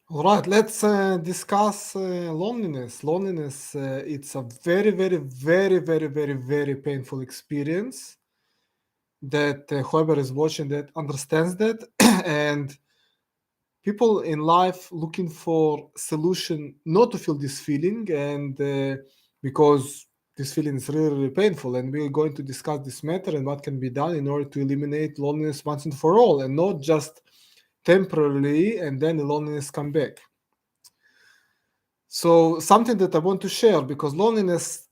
All right, let's discuss loneliness. Loneliness, it's a very, very, very, very, very, very painful experience that whoever is watching that understands that. And people in life looking for solution not to feel this feeling, and because this feeling is really, really painful. And we're going to discuss this matter and what can be done in order to eliminate loneliness once and for all, and not just temporarily and then the loneliness come back. So something that I want to share, because loneliness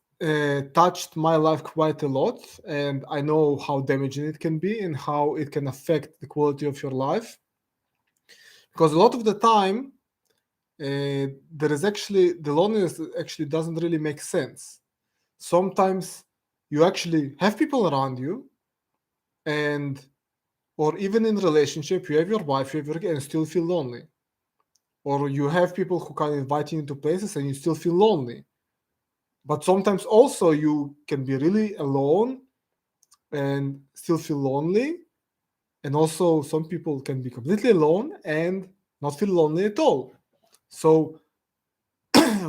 touched my life quite a lot, and I know how damaging it can be and how it can affect the quality of your life. Because a lot of the time, there is actually the loneliness actually doesn't really make sense. Sometimes you actually have people around you, and or even in relationship, you have your wife, you have your, and still feel lonely. Or you have people who can invite you into places and you still feel lonely. But sometimes also you can be really alone and still feel lonely. And also some people can be completely alone and not feel lonely at all. So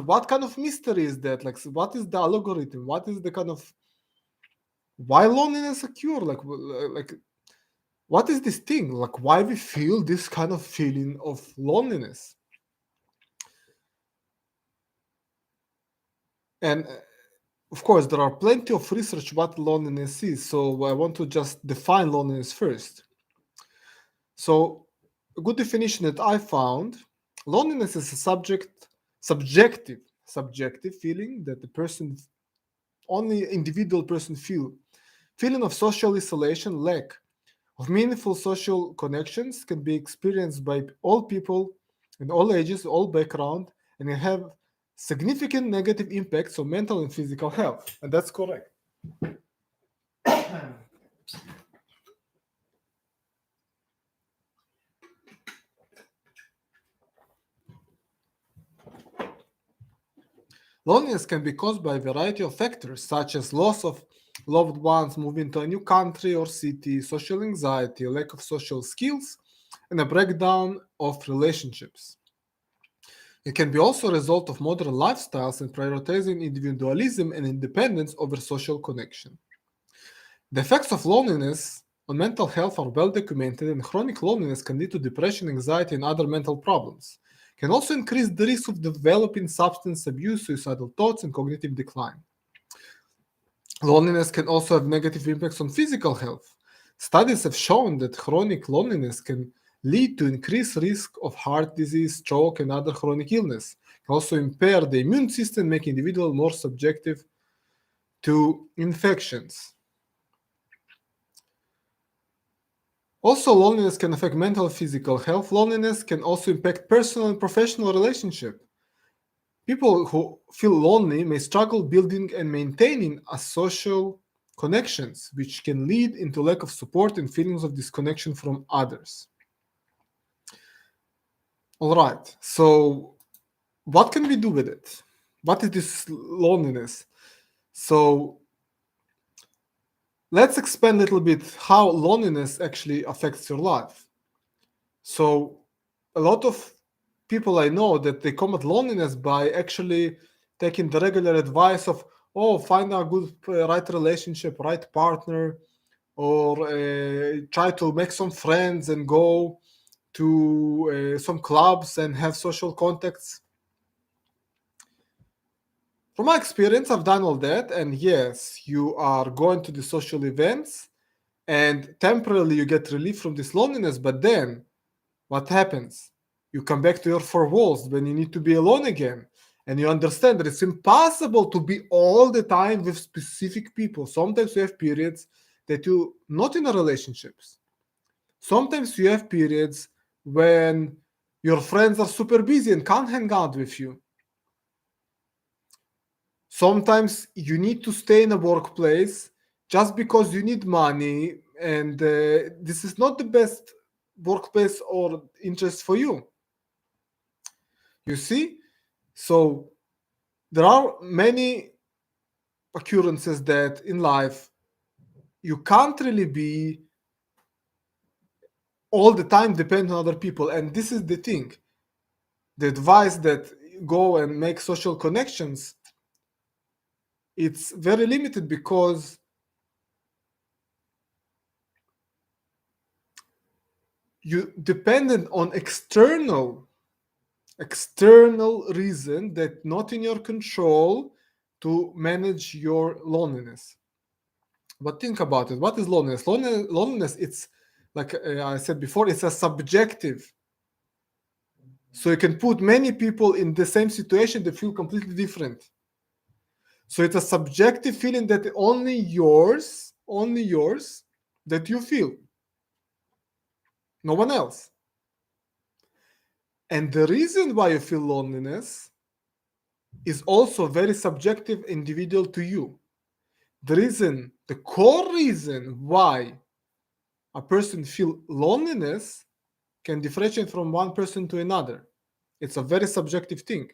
what kind of mystery is that? Like, so what is the algorithm? What is the kind of why loneliness occur? Like what is this thing? Like, why we feel this kind of feeling of loneliness? And of course, there are plenty of research what loneliness is. So I want to just define loneliness first. So a good definition that I found: loneliness is a subjective feeling that the person, only individual person feel. Feeling of social isolation, lack of meaningful social connections can be experienced by all people in all ages, all background, and can have significant negative impacts on mental and physical health. And that's correct. Loneliness can be caused by a variety of factors, such as loss of loved ones, moving to a new country or city, social anxiety, lack of social skills, and a breakdown of relationships. It can be also a result of modern lifestyles and prioritizing individualism and independence over social connection. The effects of loneliness on mental health are well documented, and chronic loneliness can lead to depression, anxiety, and other mental problems. It can also increase the risk of developing substance abuse, suicidal thoughts, and cognitive decline. Loneliness can also have negative impacts on physical health. Studies have shown that chronic loneliness can lead to increased risk of heart disease, stroke, and other chronic illness. It can also impair the immune system, making individuals more subjective to infections. Also, loneliness can affect mental and physical health. Loneliness can also impact personal and professional relationship. People who feel lonely may struggle building and maintaining a social connections, which can lead into lack of support and feelings of disconnection from others. All right. So, what can we do with it? What is this loneliness? So, let's expand a little bit how loneliness actually affects your life. So, a lot of people I know that they combat loneliness by actually taking the regular advice of, oh, find a good right relationship, right partner, or try to make some friends and go to some clubs and have social contacts. From my experience, I've done all that, and yes, you are going to the social events, and temporarily you get relief from this loneliness, but then what happens? You come back to your four walls when you need to be alone again. And you understand that it's impossible to be all the time with specific people. Sometimes you have periods that you not in a relationships. Sometimes you have periods when your friends are super busy and can't hang out with you. Sometimes you need to stay in a workplace just because you need money, and this is not the best workplace or interest for you. You see? So there are many occurrences that in life you can't really be all the time dependent on other people. And this is the thing. the advice that go and make social connections, it's very limited because you dependent on external reason that not in your control to manage your loneliness. But think about it. What is loneliness? Loneliness, it's like I said before, it's a subjective. So you can put many people in the same situation, they feel completely different. So it's a subjective feeling that only yours, that you feel. No one else. And the reason why you feel loneliness is also very subjective, individual to you. The core reason why a person feel loneliness can differentiate from one person to another. It's a very subjective thing.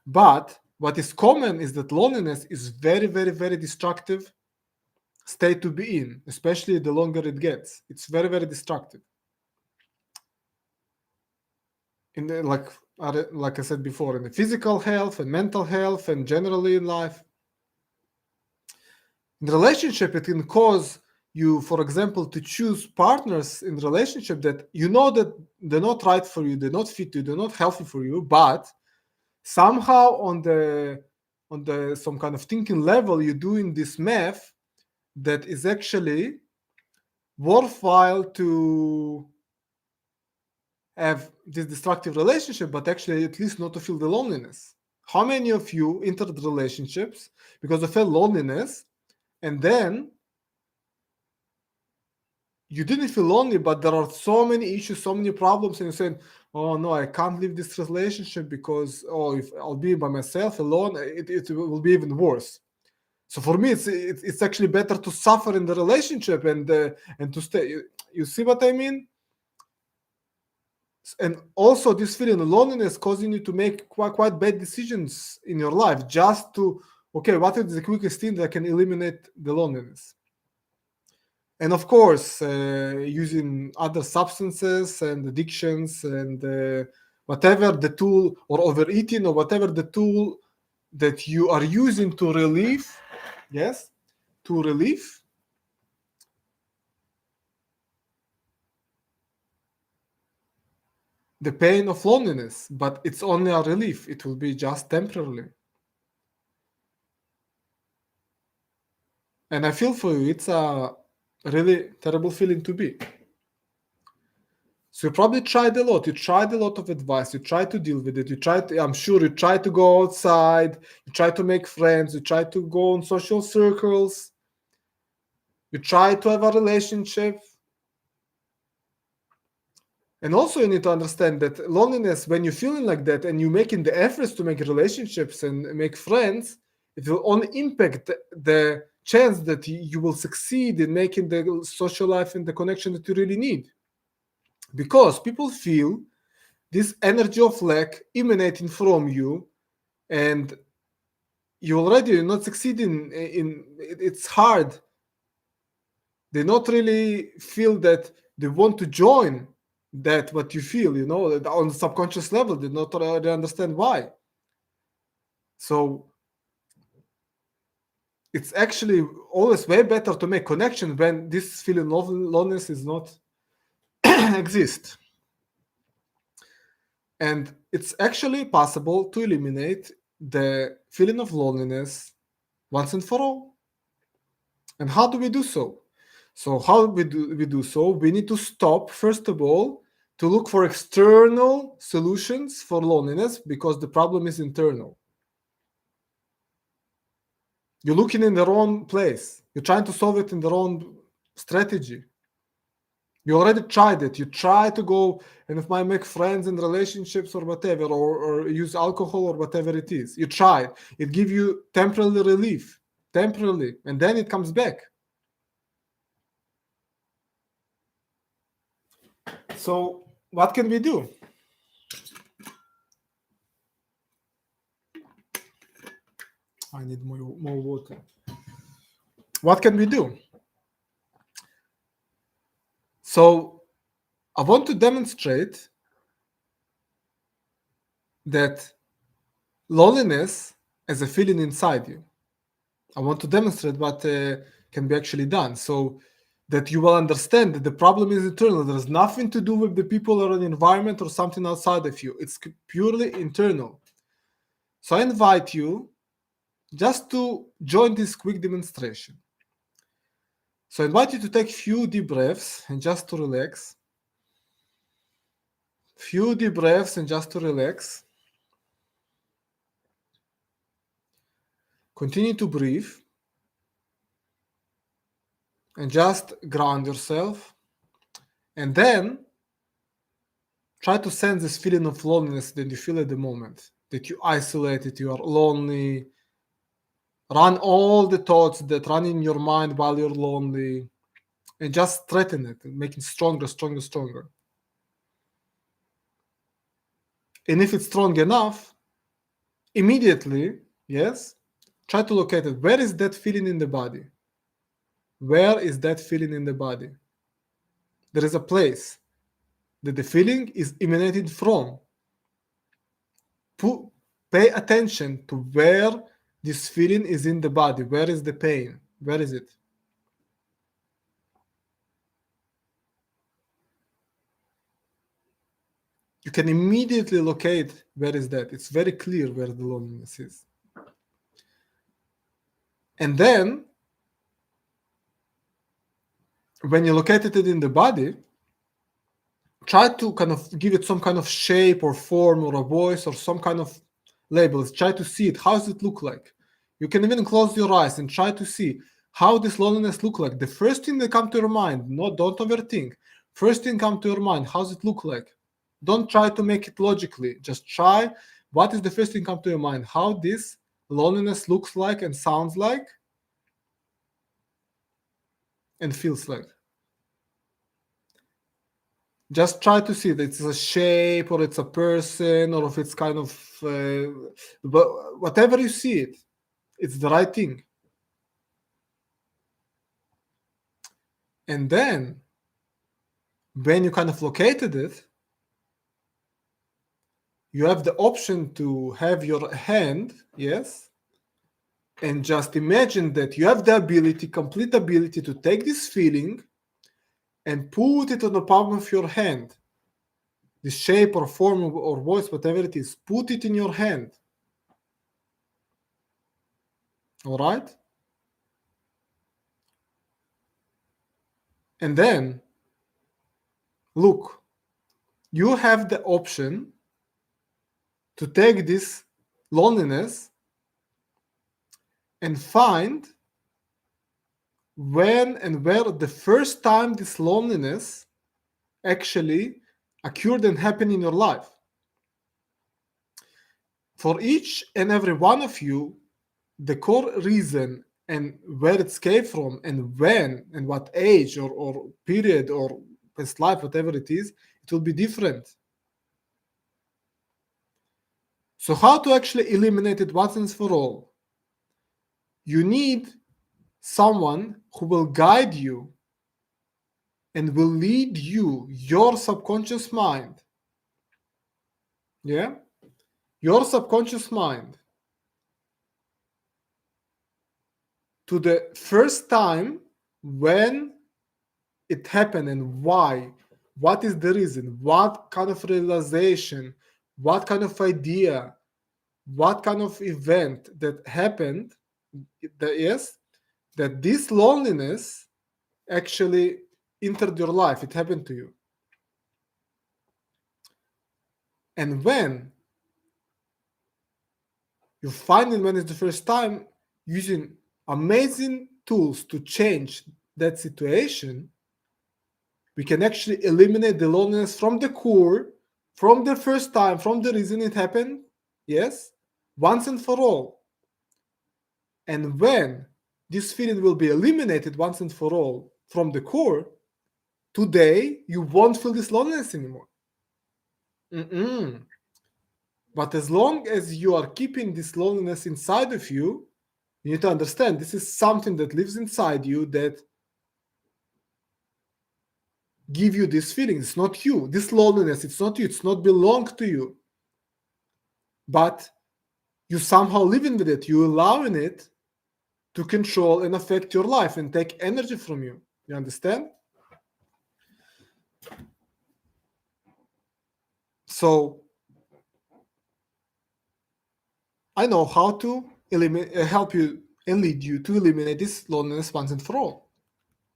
But what is common is that loneliness is very, very, very destructive state to be in, especially the longer it gets. It's very, very destructive. In the, like I said before, in the physical health and mental health and generally in life. In the relationship, it can cause you, for example, to choose partners in relationship that you know that they're not right for you, they're not fit you, they're not healthy for you, but somehow on the some kind of thinking level, you're doing this math that is actually worthwhile to have this destructive relationship, but actually at least not to feel the loneliness. How many of you entered relationships because of felt loneliness, and then you didn't feel lonely, but there are so many issues, so many problems, and you're saying, oh no, I can't leave this relationship because, oh, if I'll be by myself alone, it will be even worse. So for me, it's actually better to suffer in the relationship and to stay. You see what I mean? And also this feeling of loneliness causing you to make quite bad decisions in your life just to, okay, what is the quickest thing that can eliminate the loneliness? And of course, using other substances and addictions and whatever the tool, or overeating, or whatever the tool that you are using to relieve, yes, to relieve the pain of loneliness, but it's only a relief. It will be just temporarily. And I feel for you, it's a really terrible feeling to be. So you probably tried a lot. You tried a lot of advice. You tried to deal with it. I'm sure you tried to go outside. You tried to make friends. You tried to go on social circles. You tried to have a relationship. And also you need to understand that loneliness, when you're feeling like that and you're making the efforts to make relationships and make friends, it will only impact the chance that you will succeed in making the social life and the connection that you really need. Because people feel this energy of lack emanating from you, and you already not succeeding in it's hard. They not really feel that they want to join that what you feel, on the subconscious level. They not really understand why. So it's actually always way better to make connection when this feeling of loneliness is not exist. And it's actually possible to eliminate the feeling of loneliness once and for all. And how do we do so? So how we do so? We need to stop, first of all, to look for external solutions for loneliness, because the problem is internal. You're looking in the wrong place. You're trying to solve it in the wrong strategy. You already tried it. You try to go and if I make friends and relationships or whatever, or use alcohol or whatever it is. You try. It gives you temporary relief, and then it comes back. So what can we do? I need more water. What can we do? So I want to demonstrate that loneliness as a feeling inside you. I want to demonstrate what can be actually done, so that you will understand that the problem is internal. There's nothing to do with the people or an environment or something outside of you. It's purely internal. So I invite you just to join this quick demonstration. So I invite you to take few deep breaths and just to relax. Few deep breaths and just to relax. Continue to breathe and just ground yourself. And then try to sense this feeling of loneliness that you feel at the moment, that you isolated, you are lonely. Run all the thoughts that run in your mind while you're lonely and just strengthen it and make it stronger, stronger, stronger. And if it's strong enough, immediately, yes, try to locate it. Where is that feeling in the body? Where is that feeling in the body? There is a place that the feeling is emanated from. Pay attention to where this feeling is in the body. Where is the pain? Where is it? You can immediately locate where is that. It's very clear where the loneliness is. And then, when you located it in the body, try to kind of give it some kind of shape or form or a voice or some kind of labels. Try to see it. How does it look like? You can even close your eyes and try to see how this loneliness look like. The first thing that come to your mind, don't overthink. First thing come to your mind, how does it look like? Don't try to make it logically. Just try. What is the first thing come to your mind? How this loneliness looks like and sounds like and feels like. Just try to see that it's a shape or it's a person or if it's kind of whatever you see it, it's the right thing. And then when you kind of located it, you have the option to have your hand, yes, and just imagine that you have the ability, complete ability to take this feeling and put it on the palm of your hand. The shape or form or voice, whatever it is, put it in your hand. All right? And then, look, you have the option to take this loneliness and find when and where the first time this loneliness actually occurred and happened in your life. For each and every one of you, the core reason and where it came from and when and what age or period or past life, whatever it is, it will be different. So how to actually eliminate it once and for all? You need someone who will guide you and will lead you, your subconscious mind. Yeah? Your subconscious mind to the first time when it happened and why. What is the reason? What kind of realization? What kind of idea? What kind of event that happened? That this loneliness actually entered your life. It happened to you. And when you find it when it's the first time, using amazing tools to change that situation, we can actually eliminate the loneliness from the core, from the first time, from the reason it happened, yes, once and for all. And when this feeling will be eliminated once and for all from the core, today you won't feel this loneliness anymore. But as long as you are keeping this loneliness inside of you, you need to understand this is something that lives inside you that give you this feeling. It's not you. This loneliness, it's not you. It's not belong to you. but you somehow living with it. You allowing it to control and affect your life and take energy from you. You understand? So I know how to help you and lead you to eliminate this loneliness once and for all.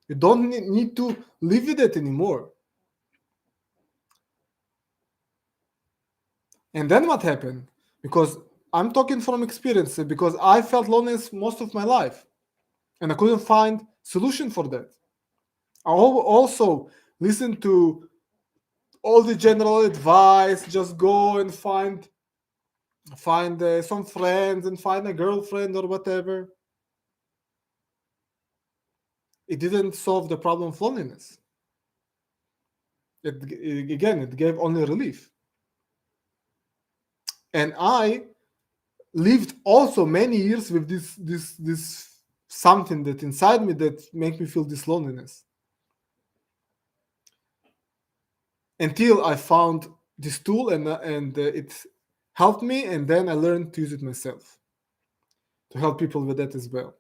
You don't need to live with it anymore. And then what happened? Because I'm talking from experience, because I felt loneliness most of my life, and I couldn't find solution for that. I also listened to all the general advice: just go and find some friends and find a girlfriend or whatever. It didn't solve the problem of loneliness. It gave only relief. And I lived also many years with this something that inside me that make me feel this loneliness, until I found this tool, and it helped me, and then I learned to use it myself to help people with that as well.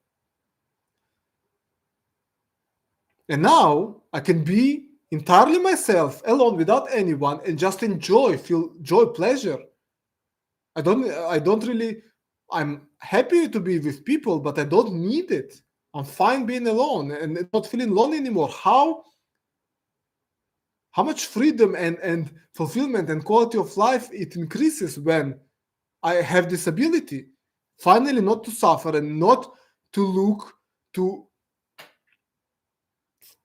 And now I can be entirely myself, alone, without anyone, and just feel joy, pleasure. I don't really, I'm happy to be with people, but I don't need it. I'm fine being alone and not feeling lonely anymore. How much freedom and fulfillment and quality of life it increases when I have this ability, finally, not to suffer and not to look to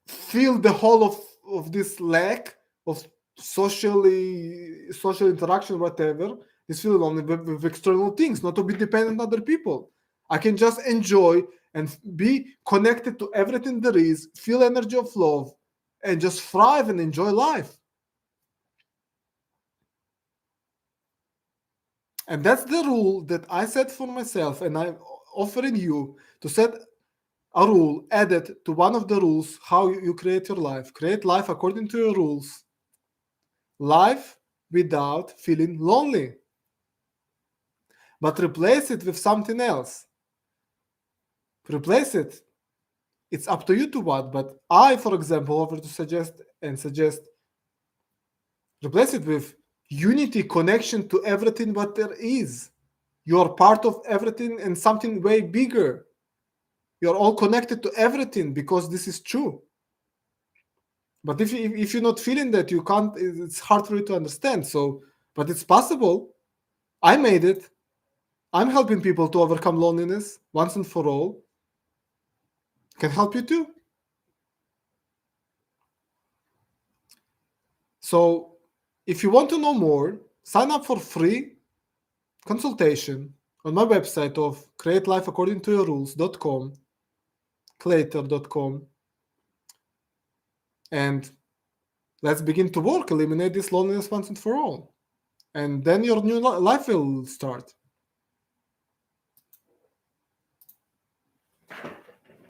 feel the whole of this lack of social interaction, whatever, is feeling only with external things, not to be dependent on other people. I can just enjoy and be connected to everything there is, feel energy of love, and just thrive and enjoy life. And that's the rule that I set for myself, and I'm offering you to set a rule added to one of the rules how you create your life. Create life according to your rules. Life without feeling lonely. But replace it with something else. Replace it. It's up to you to what, but I, for example, offer to suggest replace it with unity, connection to everything what there is. You're part of everything and something way bigger. You're all connected to everything because this is true. But if you're not feeling that, you can't. It's hard for you to understand. So, but it's possible. I made it. I'm helping people to overcome loneliness once and for all. Can help you too. So, if you want to know more, sign up for free consultation on my website of createlifeaccordingtoyourrules.com, CLATYR.com, and let's begin to work, eliminate this loneliness once and for all. And then your new life will start.